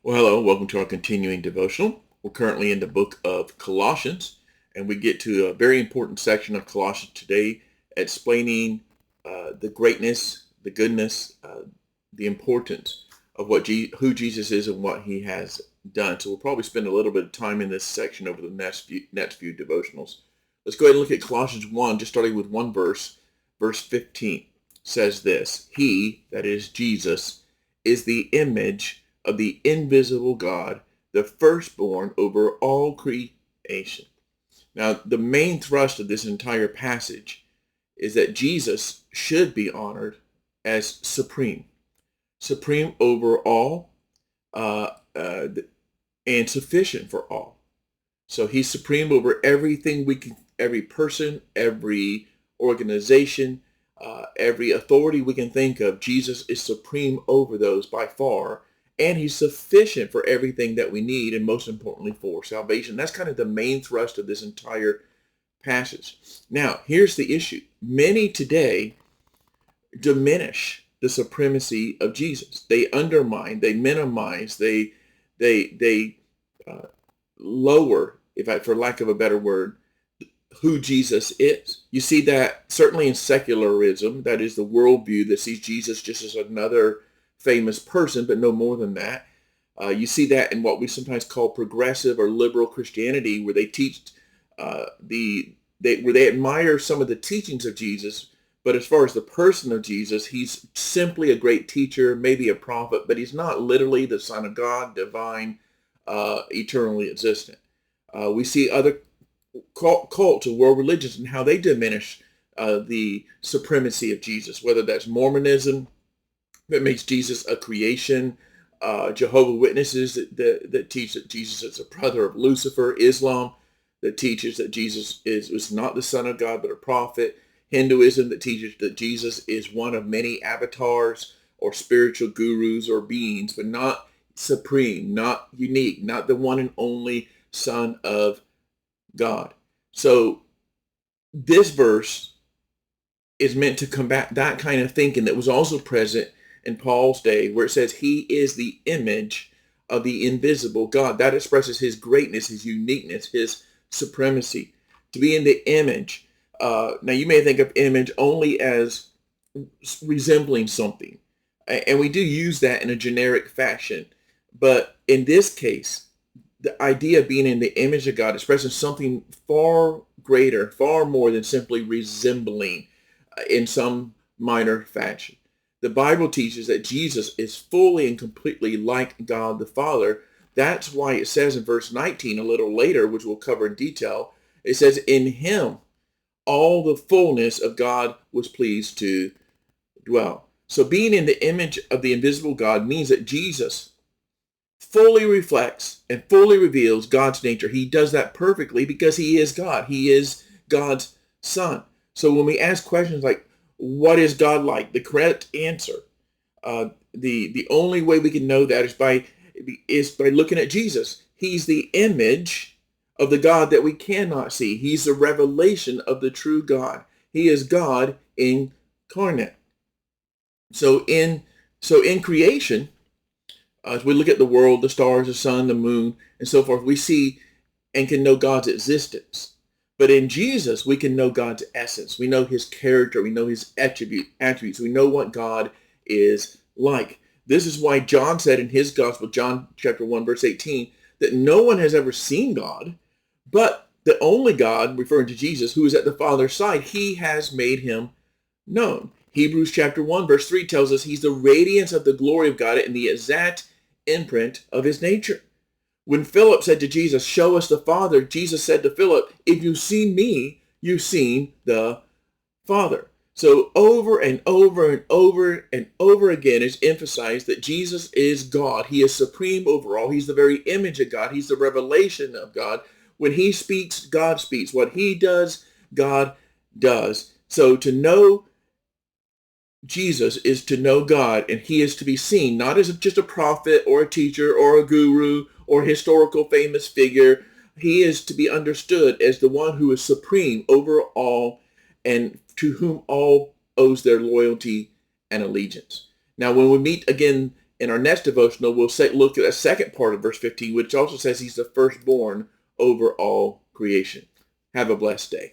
Well, hello, welcome to our continuing devotional. We're currently in the book of Colossians, and we get to a very important section of Colossians today, explaining the greatness, the goodness, the importance of who Jesus is and what he has done. So we'll probably spend a little bit of time in this section over the next few devotionals. Let's go ahead and look at Colossians 1, just starting with one verse. Verse 15 says this: He, that is Jesus, is the image of the invisible God, the firstborn over all creation. Now, the main thrust of this entire passage is that Jesus should be honored as supreme over all, uh, uh, and sufficient for all. So he's supreme over everything every person, every organization, every authority we can think of. Jesus is supreme over those by far, and he's sufficient for everything that we need, and most importantly for salvation. That's kind of the main thrust of this entire passage. Now, here's the issue. Many today diminish the supremacy of Jesus. They undermine, they minimize, they lower, for lack of a better word, who Jesus is. You see that certainly in secularism, that is the worldview that sees Jesus just as another famous person, but no more than that. You see that in what we sometimes call progressive or liberal Christianity, where they teach where they admire some of the teachings of Jesus, but as far as the person of Jesus, he's simply a great teacher, maybe a prophet, but he's not literally the Son of God, divine, eternally existent. We see other cults or world religions and how they diminish the supremacy of Jesus, whether that's Mormonism that makes Jesus a creation, Jehovah Witnesses that teach that Jesus is a brother of Lucifer, Islam that teaches that Jesus was not the Son of God but a prophet, Hinduism that teaches that Jesus is one of many avatars or spiritual gurus or beings, but not supreme, not unique, not the one and only Son of God. So this verse is meant to combat that kind of thinking that was also present in Paul's day, where it says he is the image of the invisible God. That expresses his greatness, his uniqueness, his supremacy. To be in the image. Now you may think of image only as resembling something, and we do use that in a generic fashion. But in this case, the idea of being in the image of God expresses something far greater, far more than simply resembling in some minor fashion. The Bible teaches that Jesus is fully and completely like God the Father. That's why it says in verse 19, a little later, which we'll cover in detail, it says, in him all the fullness of God was pleased to dwell. So being in the image of the invisible God means that Jesus fully reflects and fully reveals God's nature. He does that perfectly because he is God. He is God's Son. So when we ask questions like, what is God like? The correct answer, the only way we can know that is by looking at Jesus. He's the image of the God that we cannot see. He's the revelation of the true God. He is God incarnate. So in creation, as we look at the world, the stars, the sun, the moon, and so forth, we see and can know God's existence. But in Jesus, we can know God's essence. We know his character. We know his attributes. We know what God is like. This is why John said in his gospel, John chapter 1, verse 18, that no one has ever seen God, but the only God, referring to Jesus, who is at the Father's side, he has made him known. Hebrews chapter 1, verse 3 tells us he's the radiance of the glory of God and the exact imprint of his nature. When Philip said to Jesus, show us the Father, Jesus said to Philip, if you've seen me, you've seen the Father. So over and over and over and over again is emphasized that Jesus is God. He is supreme over all. He's the very image of God. He's the revelation of God. When he speaks, God speaks. What he does, God does. So to know Jesus is to know God, and he is to be seen not as just a prophet or a teacher or a guru or historical famous figure. He is to be understood as the one who is supreme over all and to whom all owes their loyalty and allegiance. Now, when we meet again In our next devotional, we'll look at a second part of verse 15, which also says he's the firstborn over all creation. Have a blessed day.